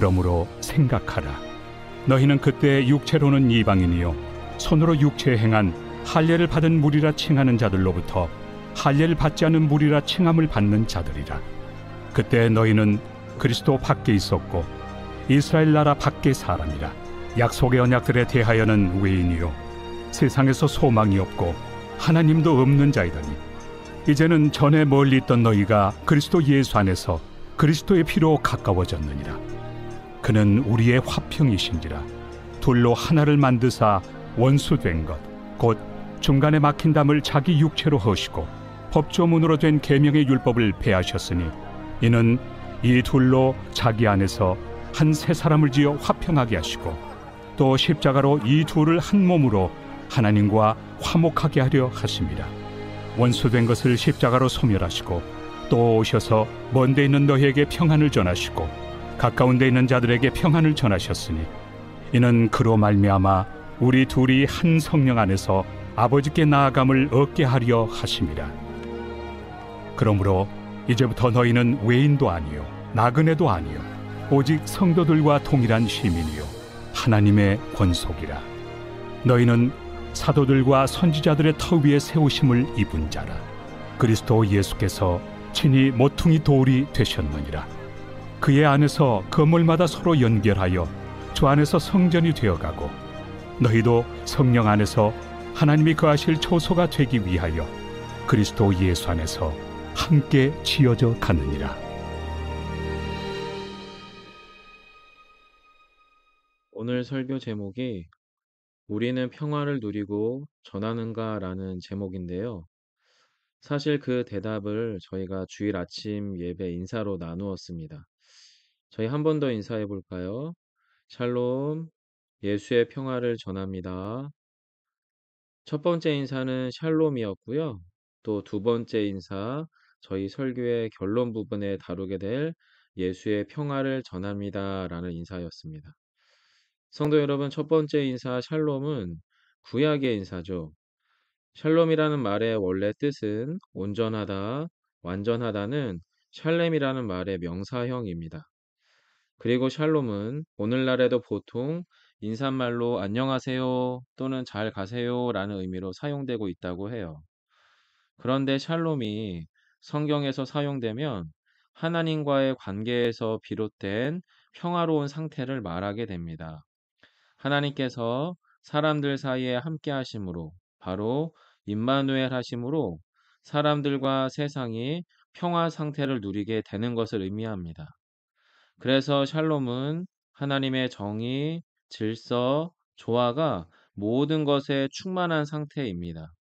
그러므로 생각하라. 너희는 그때 육체로는 이방인이요 손으로 육체에 행한 할례를 받은 무리라 칭하는 자들로부터 할례를 받지 않은 무리라 칭함을 받는 자들이라. 그때 너희는 그리스도 밖에 있었고 이스라엘 나라 밖의 사람이라. 약속의 언약들에 대하여는 외인이요 세상에서 소망이 없고 하나님도 없는 자이더니 이제는 전에 멀리 있던 너희가 그리스도 예수 안에서 그리스도의 피로 가까워졌느니라. 그는 우리의 화평이신지라. 둘로 하나를 만드사 원수된 것 곧 중간에 막힌 담을 자기 육체로 허시고 법조문으로 된 계명의 율법을 폐하셨으니 이는 이 둘로 자기 안에서 한 새 사람을 지어 화평하게 하시고 또 십자가로 이 둘을 한 몸으로 하나님과 화목하게 하려 하심이라. 원수된 것을 십자가로 소멸하시고 또 오셔서 먼 데 있는 너희에게 평안을 전하시고 가까운 데 있는 자들에게 평안을 전하셨으니 이는 그로 말미암아 우리 둘이 한 성령 안에서 아버지께 나아감을 얻게 하려 하심이라. 그러므로 이제부터 너희는 외인도 아니요 나그네도 아니요 오직 성도들과 동일한 시민이요 하나님의 권속이라. 너희는 사도들과 선지자들의 터 위에 세우심을 입은 자라. 그리스도 예수께서 친히 모퉁이 돌이 되셨느니라. 그의 안에서 건물마다 서로 연결하여 주 안에서 성전이 되어가고 너희도 성령 안에서 하나님이 거하실 초소가 되기 위하여 그리스도 예수 안에서 함께 지어져 가느니라. 오늘 설교 제목이 우리는 평화를 누리고 전하는가 라는 제목인데요. 사실 그 대답을 저희가 주일 아침 예배 인사로 나누었습니다. 저희 한 번 더 인사해 볼까요? 샬롬, 예수의 평화를 전합니다. 첫 번째 인사는 샬롬이었고요. 또 두 번째 인사, 저희 설교의 결론 부분에 다루게 될 예수의 평화를 전합니다 라는 인사였습니다. 성도 여러분, 첫 번째 인사 샬롬은 구약의 인사죠. 샬롬이라는 말의 원래 뜻은 온전하다, 완전하다는 샬렘이라는 말의 명사형입니다. 그리고 샬롬은 오늘날에도 보통 인사말로 안녕하세요 또는 잘 가세요 라는 의미로 사용되고 있다고 해요. 그런데 샬롬이 성경에서 사용되면 하나님과의 관계에서 비롯된 평화로운 상태를 말하게 됩니다. 하나님께서 사람들 사이에 함께 하심으로 바로 임마누엘 하심으로 사람들과 세상이 평화 상태를 누리게 되는 것을 의미합니다. 그래서 샬롬은 하나님의 정의, 질서, 조화가 모든 것에 충만한 상태입니다.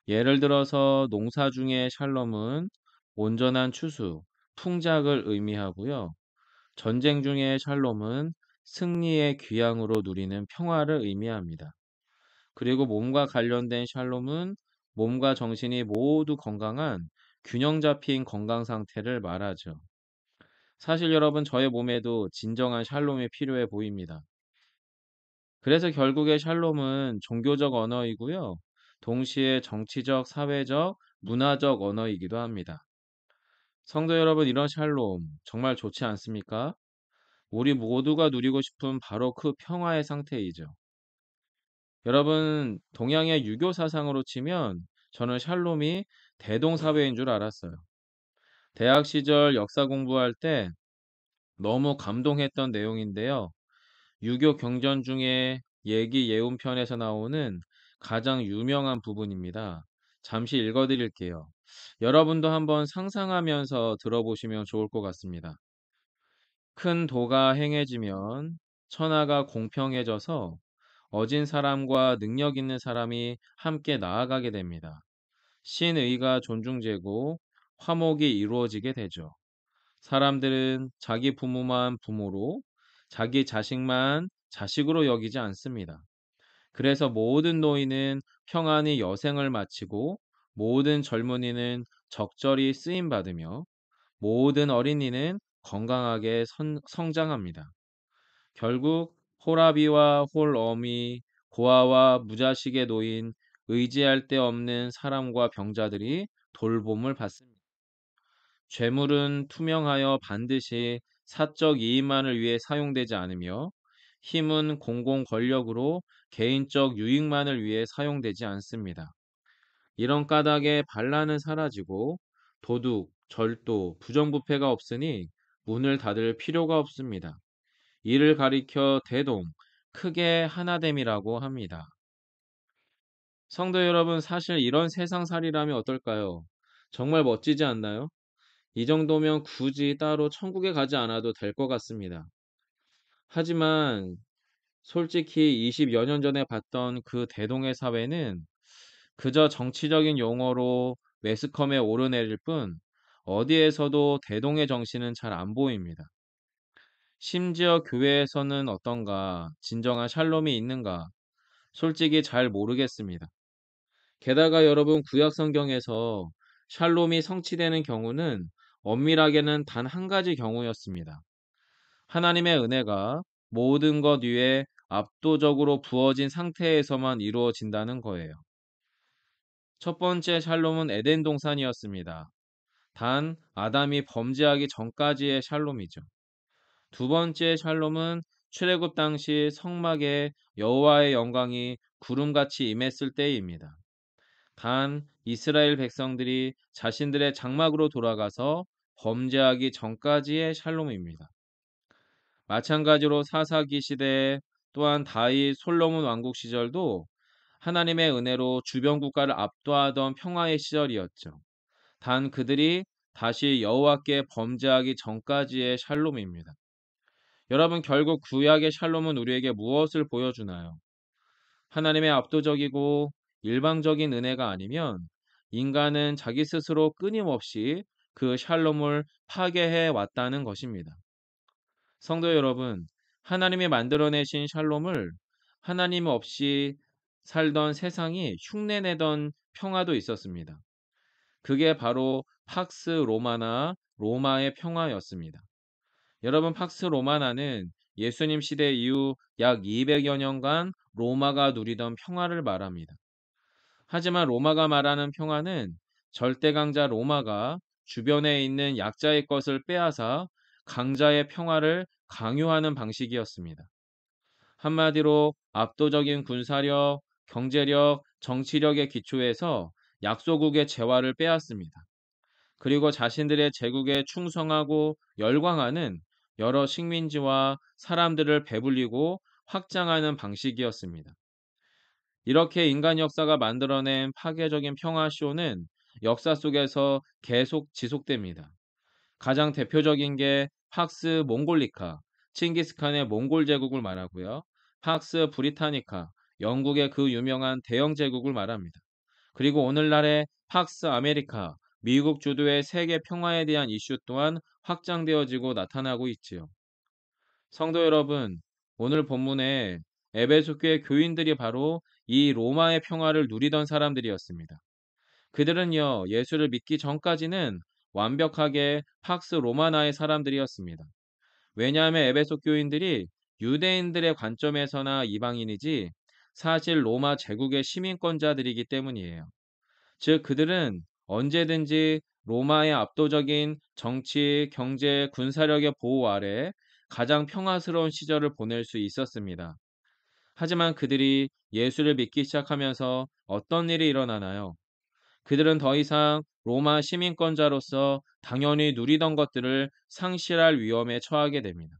예를 들어서 농사 중의 샬롬은 온전한 추수, 풍작을 의미하고요. 전쟁 중의 샬롬은 승리의 귀향으로 누리는 평화를 의미합니다. 그리고 몸과 관련된 샬롬은 몸과 정신이 모두 건강한 균형 잡힌 건강 상태를 말하죠. 사실 여러분, 저의 몸에도 진정한 샬롬이 필요해 보입니다. 그래서 결국에 샬롬은 종교적 언어이고요. 동시에 정치적, 사회적, 문화적 언어이기도 합니다. 성도 여러분, 이런 샬롬 정말 좋지 않습니까? 우리 모두가 누리고 싶은 바로 그 평화의 상태이죠. 여러분, 동양의 유교 사상으로 치면 저는 샬롬이 대동사회인 줄 알았어요. 대학 시절 역사 공부할 때 너무 감동했던 내용인데요. 유교 경전 중에 예기 예운편에서 나오는 가장 유명한 부분입니다. 잠시 읽어드릴게요. 여러분도 한번 상상하면서 들어보시면 좋을 것 같습니다. 큰 도가 행해지면 천하가 공평해져서 어진 사람과 능력 있는 사람이 함께 나아가게 됩니다. 신의가 존중되고 화목이 이루어지게 되죠. 사람들은 자기 부모만 부모로, 자기 자식만 자식으로 여기지 않습니다. 그래서 모든 노인은 평안히 여생을 마치고 모든 젊은이는 적절히 쓰임받으며 모든 어린이는 건강하게 성장합니다. 결국 호라비와 홀어미, 고아와 무자식의 노인, 의지할 데 없는 사람과 병자들이 돌봄을 받습니다. 죄물은 투명하여 반드시 사적 이익만을 위해 사용되지 않으며 힘은 공공 권력으로 개인적 유익만을 위해 사용되지 않습니다. 이런 까닭에 반란은 사라지고 도둑, 절도, 부정부패가 없으니 문을 닫을 필요가 없습니다. 이를 가리켜 대동, 크게 하나됨이라고 합니다. 성도 여러분, 사실 이런 세상살이라면 어떨까요? 정말 멋지지 않나요? 이 정도면 굳이 따로 천국에 가지 않아도 될 것 같습니다. 하지만 솔직히 20여 년 전에 봤던 그 대동의 사회는 그저 정치적인 용어로 매스컴에 오르내릴 뿐 어디에서도 대동의 정신은 잘 안 보입니다. 심지어 교회에서는 어떤가, 진정한 샬롬이 있는가, 솔직히 잘 모르겠습니다. 게다가 여러분 구약 성경에서 샬롬이 성취되는 경우는 엄밀하게는 단 한 가지 경우였습니다. 하나님의 은혜가 모든 것 위에 압도적으로 부어진 상태에서만 이루어진다는 거예요. 첫 번째 샬롬은 에덴 동산이었습니다. 단 아담이 범죄하기 전까지의 샬롬이죠. 두 번째 샬롬은 출애굽 당시 성막에 여호와의 영광이 구름같이 임했을 때입니다. 단 이스라엘 백성들이 자신들의 장막으로 돌아가서 범죄하기 전까지의 샬롬입니다. 마찬가지로 사사기 시대 또한 다윗 솔로몬 왕국 시절도 하나님의 은혜로 주변 국가를 압도하던 평화의 시절이었죠. 단 그들이 다시 여호와께 범죄하기 전까지의 샬롬입니다. 여러분 결국 구약의 샬롬은 우리에게 무엇을 보여주나요? 하나님의 압도적이고 일방적인 은혜가 아니면 인간은 자기 스스로 끊임없이 그 샬롬을 파괴해 왔다는 것입니다. 성도 여러분, 하나님이 만들어내신 샬롬을 하나님 없이 살던 세상이 흉내내던 평화도 있었습니다. 그게 바로 팍스 로마나 로마의 평화였습니다. 여러분, 팍스 로마나는 예수님 시대 이후 약 200여 년간 로마가 누리던 평화를 말합니다. 하지만 로마가 말하는 평화는 절대강자 로마가 주변에 있는 약자의 것을 빼앗아 강자의 평화를 강요하는 방식이었습니다. 한마디로 압도적인 군사력, 경제력, 정치력의 기초에서 약소국의 재화를 빼앗습니다. 그리고 자신들의 제국에 충성하고 열광하는 여러 식민지와 사람들을 배불리고 확장하는 방식이었습니다. 이렇게 인간 역사가 만들어낸 파괴적인 평화쇼는 역사 속에서 계속 지속됩니다. 가장 대표적인 게 팍스 몽골리카, 칭기스칸의 몽골 제국을 말하고요. 팍스 브리타니카, 영국의 그 유명한 대영 제국을 말합니다. 그리고 오늘날의 팍스 아메리카, 미국 주도의 세계 평화에 대한 이슈 또한 확장되어지고 나타나고 있지요. 성도 여러분, 오늘 본문에 에베소 교회 교인들이 바로 이 로마의 평화를 누리던 사람들이었습니다. 그들은요, 예수를 믿기 전까지는 완벽하게 팍스 로마나의 사람들이었습니다. 왜냐하면 에베소 교인들이 유대인들의 관점에서나 이방인이지 사실 로마 제국의 시민권자들이기 때문이에요. 즉, 그들은 언제든지 로마의 압도적인 정치, 경제, 군사력의 보호 아래 가장 평화스러운 시절을 보낼 수 있었습니다. 하지만 그들이 예수를 믿기 시작하면서 어떤 일이 일어나나요? 그들은 더 이상 로마 시민권자로서 당연히 누리던 것들을 상실할 위험에 처하게 됩니다.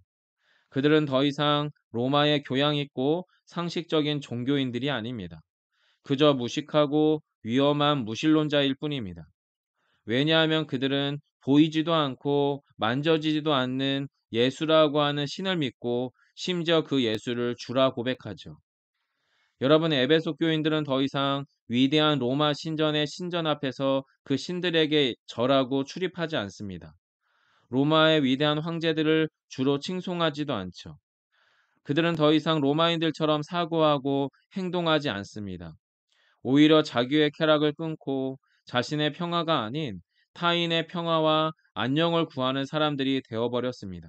그들은 더 이상 로마의 교양 있고 상식적인 종교인들이 아닙니다. 그저 무식하고 위험한 무신론자일 뿐입니다. 왜냐하면 그들은 보이지도 않고 만져지지도 않는 예수라고 하는 신을 믿고 심지어 그 예수를 주라 고백하죠. 여러분, 에베소 교인들은 더 이상 위대한 로마 신전의 신전 앞에서 그 신들에게 절하고 출입하지 않습니다. 로마의 위대한 황제들을 주로 칭송하지도 않죠. 그들은 더 이상 로마인들처럼 사고하고 행동하지 않습니다. 오히려 자기의 쾌락을 끊고 자신의 평화가 아닌 타인의 평화와 안녕을 구하는 사람들이 되어버렸습니다.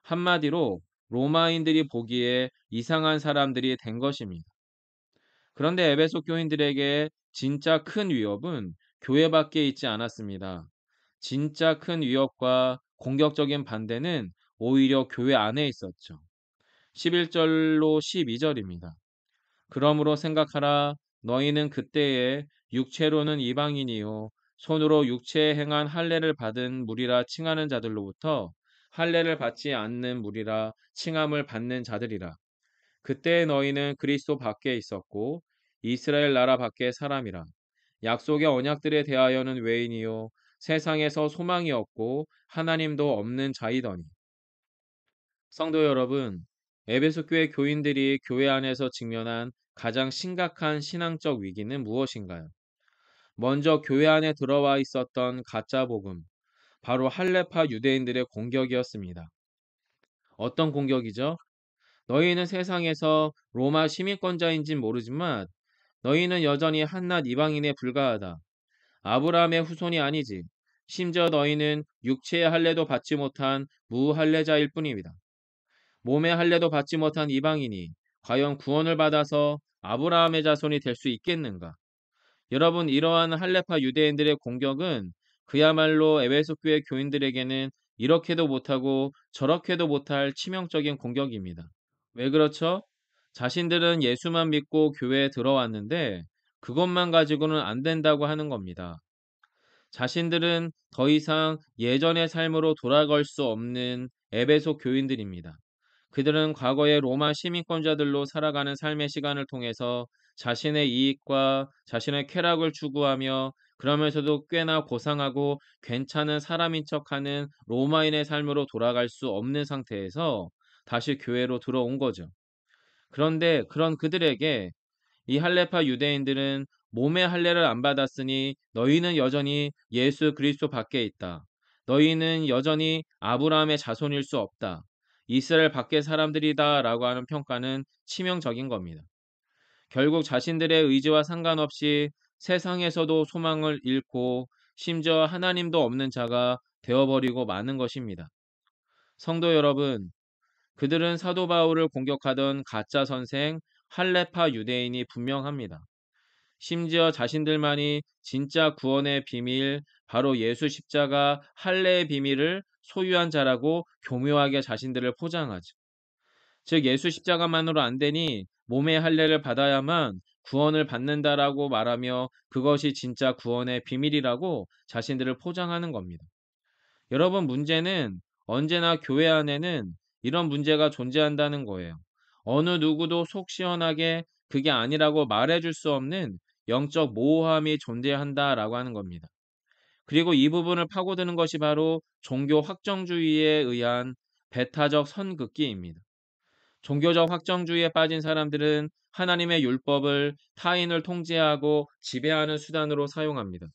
한마디로 로마인들이 보기에 이상한 사람들이 된 것입니다. 그런데 에베소 교인들에게 진짜 큰 위협은 교회밖에 있지 않았습니다. 진짜 큰 위협과 공격적인 반대는 오히려 교회 안에 있었죠. 11절로 12절입니다. 그러므로 생각하라. 너희는 그때에 육체로는 이방인이요 손으로 육체에 행한 할례를 받은 무리라 칭하는 자들로부터 할례를 받지 않는 무리라 칭함을 받는 자들이라. 그때 너희는 그리스도 밖에 있었고 이스라엘 나라 밖의 사람이라. 약속의 언약들에 대하여는 외인이요 세상에서 소망이 없고 하나님도 없는 자이더니. 성도 여러분, 에베소 교회 교인들이 교회 안에서 직면한 가장 심각한 신앙적 위기는 무엇인가요? 먼저 교회 안에 들어와 있었던 가짜 복음, 바로 할레파 유대인들의 공격이었습니다. 어떤 공격이죠? 너희는 세상에서 로마 시민권자인진 모르지만 너희는 여전히 한낱 이방인에 불과하다. 아브라함의 후손이 아니지. 심지어 너희는 육체의 할례도 받지 못한 무할례자일 뿐입니다. 몸의 할례도 받지 못한 이방인이 과연 구원을 받아서 아브라함의 자손이 될 수 있겠는가? 여러분, 이러한 할레파 유대인들의 공격은 그야말로 에베소 교회 교인들에게는 이렇게도 못하고 저렇게도 못할 치명적인 공격입니다. 왜 그렇죠? 자신들은 예수만 믿고 교회에 들어왔는데 그것만 가지고는 안 된다고 하는 겁니다. 자신들은 더 이상 예전의 삶으로 돌아갈 수 없는 에베소 교인들입니다. 그들은 과거의 로마 시민권자들로 살아가는 삶의 시간을 통해서 자신의 이익과 자신의 쾌락을 추구하며 그러면서도 꽤나 고상하고 괜찮은 사람인 척하는 로마인의 삶으로 돌아갈 수 없는 상태에서 다시 교회로 들어온 거죠. 그런데 그런 그들에게 이 할레파 유대인들은 몸의 할례를 안 받았으니 너희는 여전히 예수 그리스도 밖에 있다. 너희는 여전히 아브라함의 자손일 수 없다. 이스라엘 밖의 사람들이다라고 하는 평가는 치명적인 겁니다. 결국 자신들의 의지와 상관없이 세상에서도 소망을 잃고 심지어 하나님도 없는 자가 되어버리고 마는 것입니다. 성도 여러분, 그들은 사도 바울을 공격하던 가짜 선생 할레파 유대인이 분명합니다. 심지어 자신들만이 진짜 구원의 비밀, 바로 예수 십자가 할례의 비밀을 소유한 자라고 교묘하게 자신들을 포장하죠. 즉 예수 십자가만으로 안 되니 몸의 할례를 받아야만 구원을 받는다라고 말하며 그것이 진짜 구원의 비밀이라고 자신들을 포장하는 겁니다. 여러분, 문제는 언제나 교회 안에는 이런 문제가 존재한다는 거예요. 어느 누구도 속 시원하게 그게 아니라고 말해줄 수 없는 영적 모호함이 존재한다라고 하는 겁니다. 그리고 이 부분을 파고드는 것이 바로 종교 확정주의에 의한 배타적 선긋기입니다. 종교적 확정주의에 빠진 사람들은 하나님의 율법을 타인을 통제하고 지배하는 수단으로 사용합니다.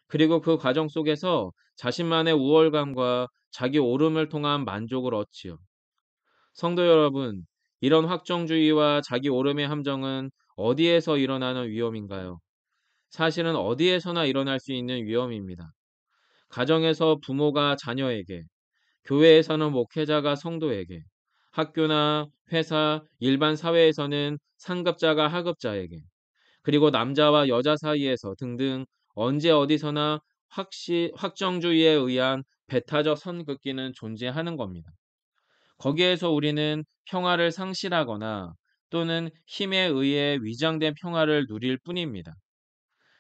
그리고 그 과정 속에서 자신만의 우월감과 자기 옳음을 통한 만족을 얻지요. 성도 여러분, 이런 확정주의와 자기 옳음의 함정은 어디에서 일어나는 위험인가요? 사실은 어디에서나 일어날 수 있는 위험입니다. 가정에서 부모가 자녀에게, 교회에서는 목회자가 성도에게, 학교나 회사, 일반 사회에서는 상급자가 하급자에게, 그리고 남자와 여자 사이에서 등등 언제 어디서나 확정주의에 의한 배타적 선긋기는 존재하는 겁니다. 거기에서 우리는 평화를 상실하거나 또는 힘에 의해 위장된 평화를 누릴 뿐입니다.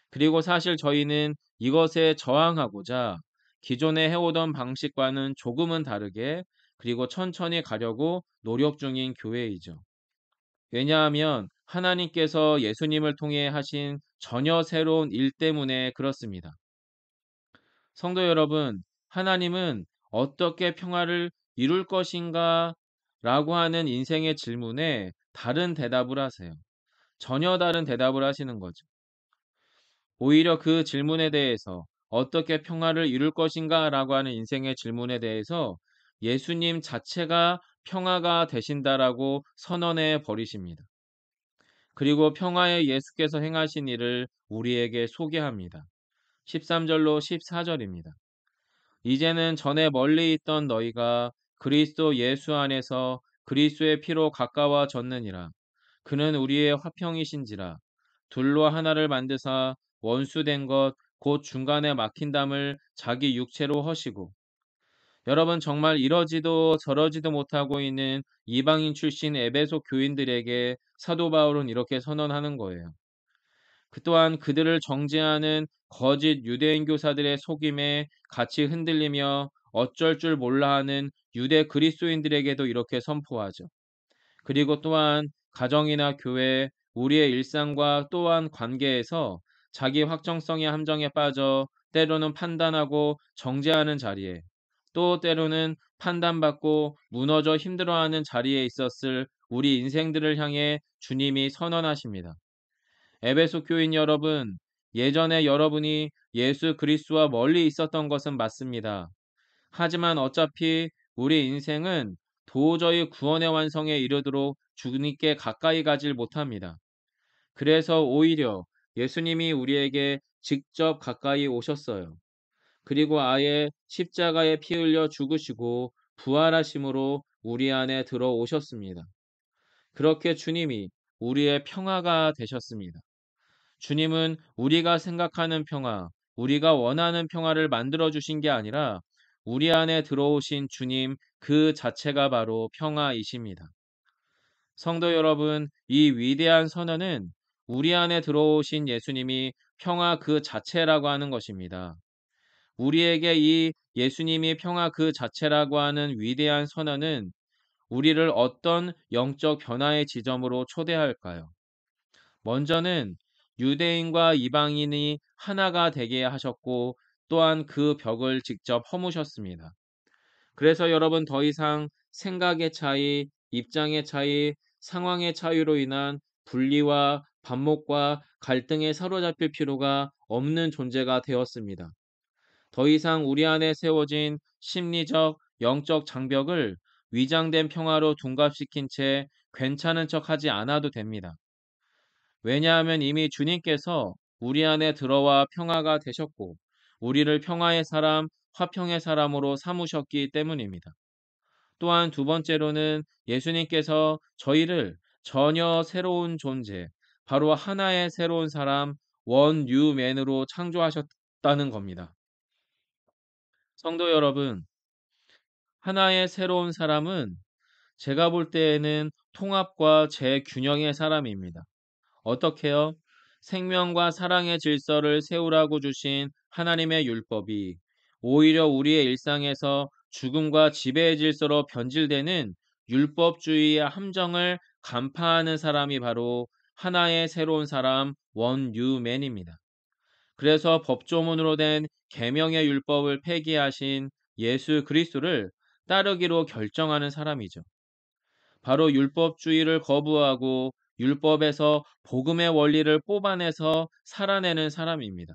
그리고 사실 저희는 이것에 저항하고자 기존에 해오던 방식과는 조금은 다르게 그리고 천천히 가려고 노력 중인 교회이죠. 왜냐하면 하나님께서 예수님을 통해 하신 전혀 새로운 일 때문에 그렇습니다. 성도 여러분, 하나님은 어떻게 평화를 이룰 것인가? 라고 하는 인생의 질문에 다른 대답을 하세요. 전혀 다른 대답을 하시는 거죠. 오히려 그 질문에 대해서 어떻게 평화를 이룰 것인가? 라고 하는 인생의 질문에 대해서 예수님 자체가 평화가 되신다라고 선언해 버리십니다. 그리고 평화의 예수께서 행하신 일을 우리에게 소개합니다. 13절로 14절입니다. 이제는 전에 멀리 있던 너희가 그리스도 예수 안에서 그리스도의 피로 가까워졌느니라. 그는 우리의 화평이신지라. 둘로 하나를 만드사 원수된 것 곧 중간에 막힌 담을 자기 육체로 허시고 여러분 정말 이러지도 저러지도 못하고 있는 이방인 출신 에베소 교인들에게 사도 바울은 이렇게 선언하는 거예요. 그 또한 그들을 정죄하는 거짓 유대인 교사들의 속임에 같이 흔들리며 어쩔 줄 몰라 하는 유대 그리스도인들에게도 이렇게 선포하죠. 그리고 또한 가정이나 교회, 우리의 일상과 또한 관계에서 자기 확정성의 함정에 빠져 때로는 판단하고 정죄하는 자리에, 또 때로는 판단받고 무너져 힘들어하는 자리에 있었을 우리 인생들을 향해 주님이 선언하십니다. 에베소 교인 여러분, 예전에 여러분이 예수 그리스도와 멀리 있었던 것은 맞습니다. 하지만 어차피 우리 인생은 도저히 구원의 완성에 이르도록 주님께 가까이 가질 못합니다. 그래서 오히려 예수님이 우리에게 직접 가까이 오셨어요. 그리고 아예 십자가에 피 흘려 죽으시고 부활하심으로 우리 안에 들어오셨습니다. 그렇게 주님이 우리의 평화가 되셨습니다. 주님은 우리가 생각하는 평화, 우리가 원하는 평화를 만들어 주신 게 아니라 우리 안에 들어오신 주님 그 자체가 바로 평화이십니다. 성도 여러분, 이 위대한 선언은 우리 안에 들어오신 예수님이 평화 그 자체라고 하는 것입니다. 우리에게 이 예수님이 평화 그 자체라고 하는 위대한 선언은 우리를 어떤 영적 변화의 지점으로 초대할까요? 먼저는 유대인과 이방인이 하나가 되게 하셨고 또한 그 벽을 직접 허무셨습니다. 그래서 여러분 더 이상 생각의 차이, 입장의 차이, 상황의 차이로 인한 분리와 반목과 갈등에 사로잡힐 필요가 없는 존재가 되었습니다. 더 이상 우리 안에 세워진 심리적, 영적 장벽을 위장된 평화로 둔갑시킨 채 괜찮은 척 하지 않아도 됩니다. 왜냐하면 이미 주님께서 우리 안에 들어와 평화가 되셨고, 우리를 평화의 사람, 화평의 사람으로 삼으셨기 때문입니다. 또한 두 번째로는 예수님께서 저희를 전혀 새로운 존재, 바로 하나의 새로운 사람, 원유맨으로 창조하셨다는 겁니다. 성도 여러분, 하나의 새로운 사람은 제가 볼 때에는 통합과 재균형의 사람입니다. 어떻게요? 생명과 사랑의 질서를 세우라고 주신 하나님의 율법이 오히려 우리의 일상에서 죽음과 지배의 질서로 변질되는 율법주의의 함정을 간파하는 사람이 바로 하나의 새로운 사람 원유맨입니다. 그래서 법조문으로 된 계명의 율법을 폐기하신 예수 그리스도를 따르기로 결정하는 사람이죠. 바로 율법주의를 거부하고 율법에서 복음의 원리를 뽑아내서 살아내는 사람입니다.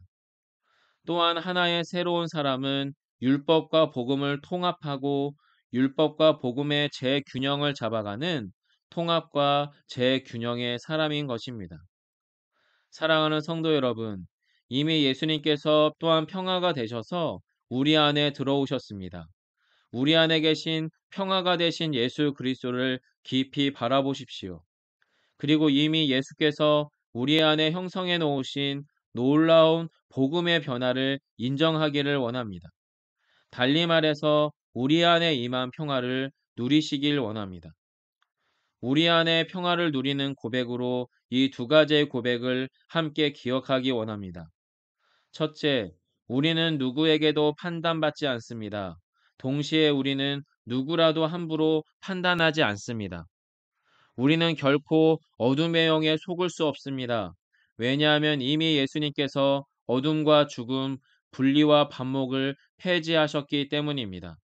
또한 하나의 새로운 사람은 율법과 복음을 통합하고 율법과 복음의 재균형을 잡아가는 통합과 재균형의 사람인 것입니다. 사랑하는 성도 여러분, 이미 예수님께서 또한 평화가 되셔서 우리 안에 들어오셨습니다. 우리 안에 계신 평화가 되신 예수 그리스도를 깊이 바라보십시오. 그리고 이미 예수께서 우리 안에 형성해 놓으신 놀라운 복음의 변화를 인정하기를 원합니다. 달리 말해서 우리 안에 임한 평화를 누리시길 원합니다. 우리 안에 평화를 누리는 고백으로 이 두 가지의 고백을 함께 기억하기 원합니다. 첫째, 우리는 누구에게도 판단받지 않습니다. 동시에 우리는 누구라도 함부로 판단하지 않습니다. 우리는 결코 어둠의 영에 속을 수 없습니다. 왜냐하면 이미 예수님께서 어둠과 죽음, 분리와 반목을 폐지하셨기 때문입니다.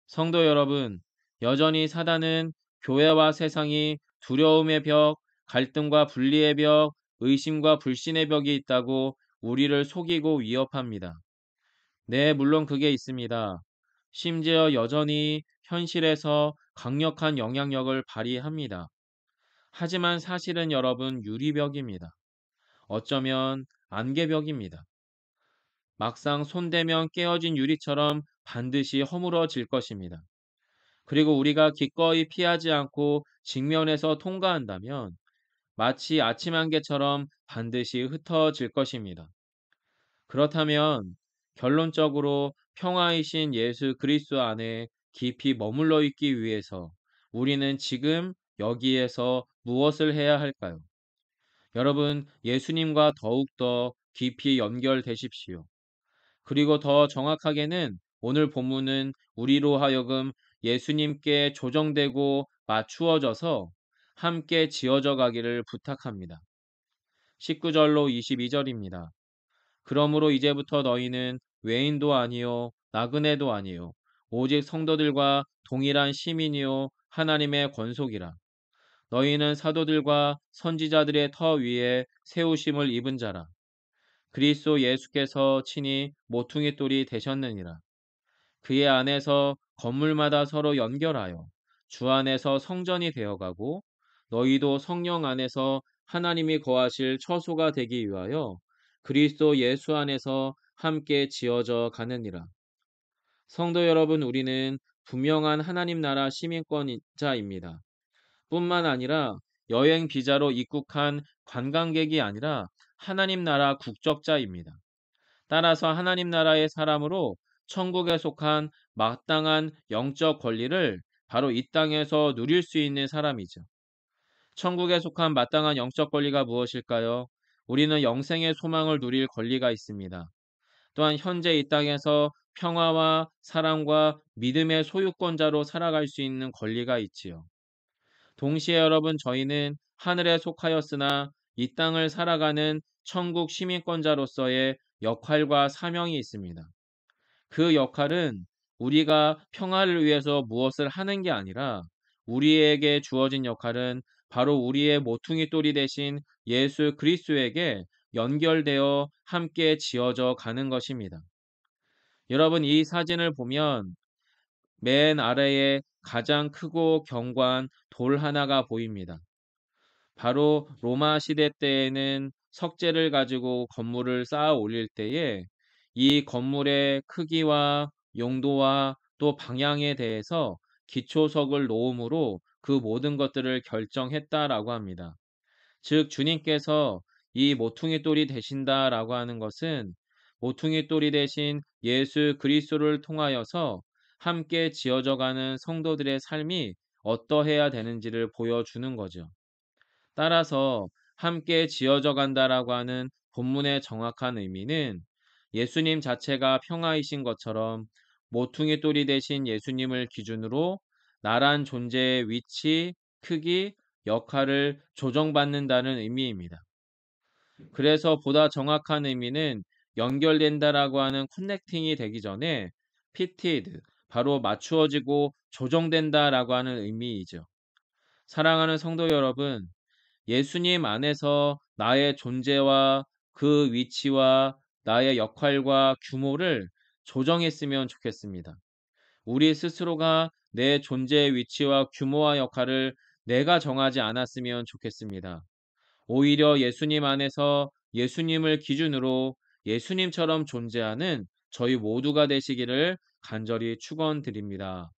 성도 여러분, 여전히 사단은 교회와 세상이 두려움의 벽, 갈등과 분리의 벽, 의심과 불신의 벽이 있다고 우리를 속이고 위협합니다. 네, 물론 그게 있습니다. 심지어 여전히 현실에서 강력한 영향력을 발휘합니다. 하지만 사실은 여러분 유리벽입니다. 어쩌면 안개벽입니다. 막상 손대면 깨어진 유리처럼 반드시 허물어질 것입니다. 그리고 우리가 기꺼이 피하지 않고 직면해서 통과한다면 마치 아침 안개처럼 반드시 흩어질 것입니다. 그렇다면 결론적으로 평화이신 예수 그리스도 안에 깊이 머물러 있기 위해서 우리는 지금 여기에서 무엇을 해야 할까요? 여러분, 예수님과 더욱더 깊이 연결되십시오. 그리고 더 정확하게는 오늘 본문은 우리로 하여금 예수님께 조정되고 맞추어져서 함께 지어져 가기를 부탁합니다. 19절로 22절입니다. 그러므로 이제부터 너희는 외인도 아니요 나그네도 아니요 오직 성도들과 동일한 시민이요 하나님의 권속이라. 너희는 사도들과 선지자들의 터 위에 세우심을 입은 자라. 그리스도 예수께서 친히 모퉁이 돌이 되셨느니라. 그의 안에서 건물마다 서로 연결하여 주 안에서 성전이 되어가고 너희도 성령 안에서 하나님이 거하실 처소가 되기 위하여 그리스도 예수 안에서 함께 지어져 가느니라. 성도 여러분, 우리는 분명한 하나님 나라 시민권자입니다. 뿐만 아니라 여행 비자로 입국한 관광객이 아니라 하나님 나라 국적자입니다. 따라서 하나님 나라의 사람으로 천국에 속한 마땅한 영적 권리를 바로 이 땅에서 누릴 수 있는 사람이죠. 천국에 속한 마땅한 영적 권리가 무엇일까요? 우리는 영생의 소망을 누릴 권리가 있습니다. 또한 현재 이 땅에서 평화와 사랑과 믿음의 소유권자로 살아갈 수 있는 권리가 있지요. 동시에 여러분, 저희는 하늘에 속하였으나 이 땅을 살아가는 천국 시민권자로서의 역할과 사명이 있습니다. 그 역할은 우리가 평화를 위해서 무엇을 하는 게 아니라 우리에게 주어진 역할은 바로 우리의 모퉁이 돌이 되신 예수 그리스도에게 연결되어 함께 지어져 가는 것입니다. 여러분, 이 사진을 보면 맨 아래에 가장 크고 견고한 돌 하나가 보입니다. 바로 로마 시대 때에는 석재를 가지고 건물을 쌓아 올릴 때에 이 건물의 크기와 용도와 또 방향에 대해서 기초석을 놓음으로 그 모든 것들을 결정했다라고 합니다. 즉, 주님께서 이 모퉁이 돌이 되신다라고 하는 것은 모퉁이 돌이 되신 예수 그리스도를 통하여서 함께 지어져가는 성도들의 삶이 어떠해야 되는지를 보여주는 거죠. 따라서 함께 지어져 간다라고 하는 본문의 정확한 의미는 예수님 자체가 평화이신 것처럼 모퉁이 돌이 되신 예수님을 기준으로 나란 존재의 위치, 크기, 역할을 조정받는다는 의미입니다. 그래서 보다 정확한 의미는 연결된다라고 하는 커넥팅이 되기 전에 피티드, 바로 맞추어지고 조정된다라고 하는 의미이죠. 사랑하는 성도 여러분, 예수님 안에서 나의 존재와 그 위치와 나의 역할과 규모를 조정했으면 좋겠습니다. 우리 스스로가 내 존재의 위치와 규모와 역할을 내가 정하지 않았으면 좋겠습니다. 오히려 예수님 안에서 예수님을 기준으로 예수님처럼 존재하는 저희 모두가 되시기를 간절히 축원드립니다.